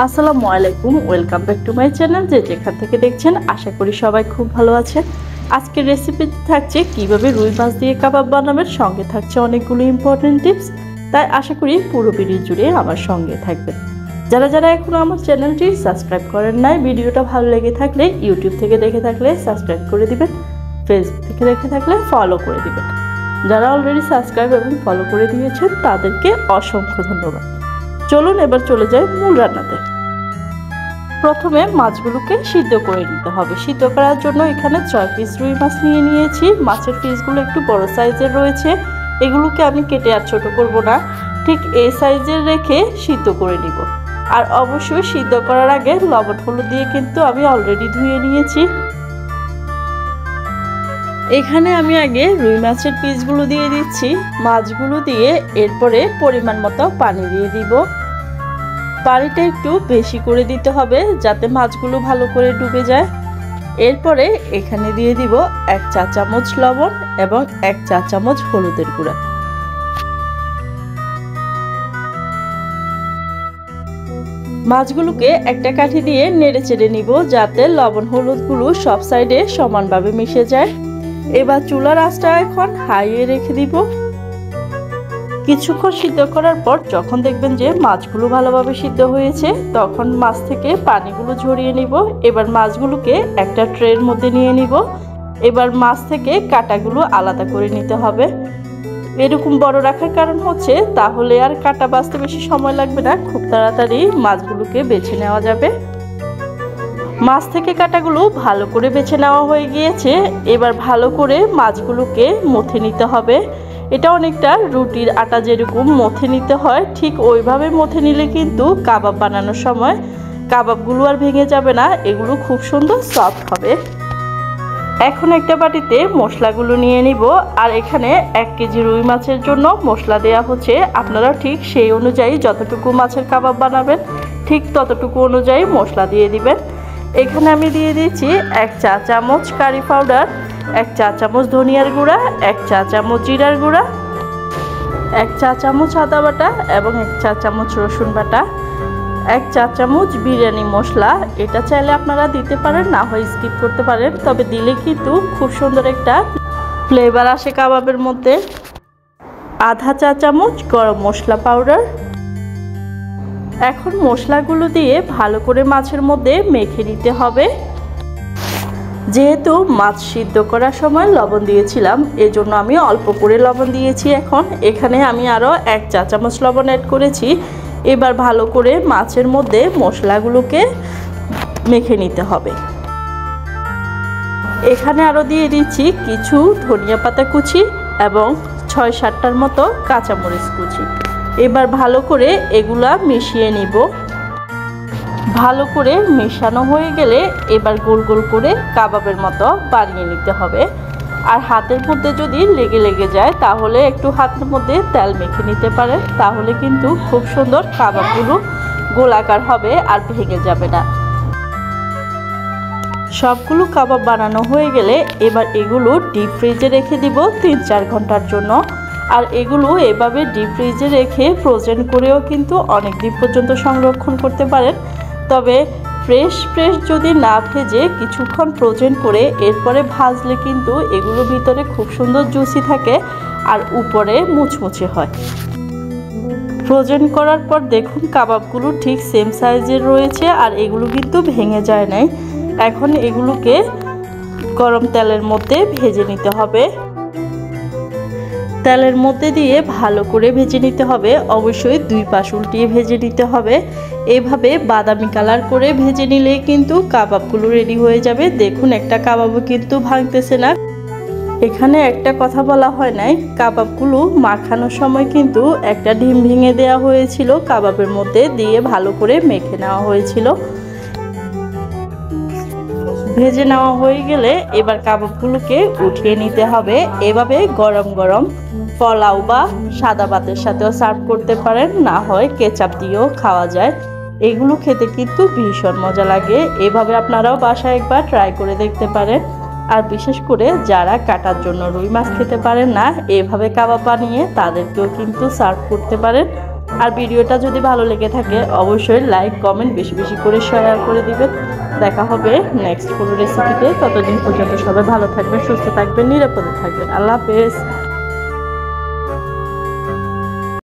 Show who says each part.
Speaker 1: আসসালামু আলাইকুম, welcome back to my channel. যেখান থেকে দেখছেন আশা করি সবাই খুব ভালো আছেন। আজকের রেসিপিতে থাকছে কিভাবে রুই মাছ দিয়ে কাবাব বানাবেন, সঙ্গে থাকছে অনেকগুলো ইম্পর্টেন্ট টিপস। তাই আশা করি পুরো ভিডিও জুড়ে আমার সঙ্গে থাকবেন। যারা যারা এখনও আমার চ্যানেলটি সাবস্ক্রাইব করেন নাই, ভিডিওটা ভালো লেগে থাকলে ইউটিউব থেকে দেখে থাকলে সাবস্ক্রাইব করে দিবেন, ফেসবুক থেকে দেখে থাকলে ফলো করে দিবেন। যারা অলরেডি সাবস্ক্রাইব এবং ফলো করে দিয়েছেন তাদেরকে অসংখ্য ধন্যবাদ। চলুন এবার চলে যাই মূল রান্নাতে। প্রথমে মাছগুলোকে সিদ্ধ করে নিতে হবে। সিদ্ধ করার জন্য এখানে 6 পিস রুই মাছ নিয়ে নিয়েছি। মাছের পিসগুলো একটু বড় সাইজের রয়েছে, এগুলোকে আমি কেটে আর ছোট করব না, ঠিক এই সাইজের রেখে সিদ্ধ করে নিব। আর অবশ্যই সিদ্ধ করার আগে লবণ হলুদ দিয়ে কিন্তু আমি অলরেডি ধুয়ে নিয়েছি। এখানে আমি আগে রুই মাছের পিসগুলো দিয়ে দিচ্ছি, মাছগুলো দিয়ে এরপরে পরিমাণ মতো পানি দিয়ে দিব। পানিটা একটু বেশি করে দিতে হবে যাতে মাছগুলো ভালো করে ডুবে যায়। এরপরে এখানে দিয়ে দিব 1 চা চামচ লবণ এবং 1 চা চামচ হলুদের গুঁড়া। মাছগুলোকে একটা কাঠি দিয়ে নেড়ে চেড়ে নিব যাতে লবণ হলুদগুলো সব সাইডে সমানভাবে মিশে যায়। এবার চুলার আঁচটা এখন হাইয়ে রেখে দিব। কিছুক্ষণ সিদ্ধ করার পর যখন দেখবেন যে মাছগুলো ভালোভাবে সিদ্ধ হয়েছে, তখন মাছ থেকে পানিগুলো ঝরিয়ে নিব। এবার মাছগুলোকে একটা ট্রের মধ্যে নিয়ে নিব। এবার মাছ থেকে কাঁটাগুলো আলাদা করে নিতে হবে। এরকম বড় রাখার কারণ হচ্ছে তাহলে আর কাঁটা বাছতে বেশি সময় লাগবে না, খুব তাড়াতাড়ি মাছগুলোকে বেছে নেওয়া যাবে। মাছ থেকে কাঁটাগুলো ভালো করে বেছে নেওয়া হয়ে গিয়েছে। এবার ভালো করে মাছগুলোকে মথে নিতে হবে। এটা অনেকটা রুটির আটা যেরকম মথে নিতে হয়, ঠিক ওইভাবে মথে নিলে কিন্তু কাবাব বানানোর সময় কাবাবগুলো আর ভেঙে যাবে না, এগুলো খুব সুন্দর সফট হবে। এখন একটা বাটিতে মশলাগুলো নিয়ে নিব। আর এখানে 1 কেজি রুই মাছের জন্য মশলা দেয়া হচ্ছে। আপনারা ঠিক সেই অনুযায়ী যতটুকু মাছের কাবাব বানাবেন ঠিক ততটুকু অনুযায়ী মশলা দিয়ে দিবেন। এখানে আমি দিয়ে দিচ্ছি 1 চা চামচ কারি পাউডার, 1 চা চামচ ধনিয়ার গুঁড়া, 1 চা চামচ জিরার গুঁড়া, 1 চা চামচ আদা বাটা এবং 1 চা চামচ রসুন বাটা, 1 চা চামচ বিরিয়ানি মশলা। এটা চাইলে আপনারা দিতে পারেন, না হয় স্কিপ করতে পারেন, তবে দিলে কিন্তু খুব সুন্দর একটা ফ্লেভার আসে কাবাবের মধ্যে। আধা চা চামচ গরম মশলা পাউডার। এখন মশলাগুলো দিয়ে ভালো করে মাছের মধ্যে মেখে নিতে হবে। যেহেতু মাছ সিদ্ধ করার সময় লবণ দিয়েছিলাম, এজন্য আমি অল্প করে লবণ দিয়েছি। এখন এখানে আমি আরও 1 চা চামচ লবণ অ্যাড করেছি। এবার ভালো করে মাছের মধ্যে মশলাগুলোকে মেখে নিতে হবে। এখানে আরও দিয়ে দিচ্ছি কিছু ধনিয়া পাতা কুচি এবং 6-7টার মতো কাঁচামরিচ কুচি। এবার ভালো করে এগুলা মিশিয়ে নিব। ভালো করে মেশানো হয়ে গেলে এবার গোল গোল করে কাবাবের মতো বানিয়ে নিতে হবে। আর হাতের মধ্যে যদি লেগে যায় তাহলে একটু হাতের মধ্যে তেল মেখে নিতে পারেন, তাহলে কিন্তু খুব সুন্দর কাবাবগুলো গোলাকার হবে আর ভেঙে যাবে না। সবগুলো কাবাব বানানো হয়ে গেলে এবার এগুলো ডিপ ফ্রিজে রেখে দিব 3-4 ঘন্টার জন্য। আর এগুলো এভাবে ডিপ ফ্রিজে রেখে ফ্রোজেন করেও কিন্তু অনেক দিন পর্যন্ত সংরক্ষণ করতে পারেন। তবে ফ্রেশ যদি না ভেজে কিছুক্ষণ ফ্রোজেন করে এরপরে ভাজলে কিন্তু এগুলো ভিতরে খুব সুন্দর জুসি থাকে আর উপরে মুচমুচে হয়। ফ্রোজেন করার পর দেখুন কাবাবগুলো ঠিক সেম সাইজের রয়েছে আর এগুলো কিন্তু ভেঙে যায় নাই। এখন এগুলোকে গরম তেলের মধ্যে ভেজে নিতে হবে। তেলের মধ্যে দিয়ে ভালো করে ভেজে নিতে হবে। অবশ্যই 2 পাশ উল্টিয়ে ভেজে নিতে হবে। এইভাবে বাদামি কালার করে ভেজে নিলে কিন্তু কাবাবগুলো রেডি হয়ে যাবে। দেখুন একটা কাবাবও কিন্তু ভাঙতেছে না। এখানে একটা কথা বলা হয় নাই, কাবাবগুলো মাখানোর সময় কিন্তু একটা ডিম ভেঙে দেওয়া হয়েছিল, কাবাবের মধ্যে দিয়ে ভালো করে মেখে নেওয়া হয়েছিল। ভেজে নেওয়া হয়ে গেলে এবার কাবাবগুলোকে উঠিয়ে নিতে হবে। এভাবে গরম গরম পোলাও বা সাদা ভাতের সাথেও সার্ভ করতে পারেন, না হয় কেচাপ দিয়েও খাওয়া যায়। এগুলো খেতে কিন্তু ভীষণ মজা লাগে। এভাবে আপনারাও বাসায় একবার ট্রাই করে দেখতে পারেন। আর বিশেষ করে যারা কাটার জন্য রুই মাছ খেতে পারেন না, এভাবে কাবাব বানিয়ে তাদেরকেও কিন্তু সার্ভ করতে পারেন। আর ভিডিওটা যদি ভালো লেগে থাকে অবশ্যই লাইক কমেন্ট বেশি বেশি করে শেয়ার করে দিবেন। দেখা হবে নেক্সট কোনো রেসিপিতে। ততদিন পর্যন্ত সবাই ভালো থাকবেন, সুস্থ থাকবেন, নিরাপদে থাকবেন। আল্লাহ হাফেজ।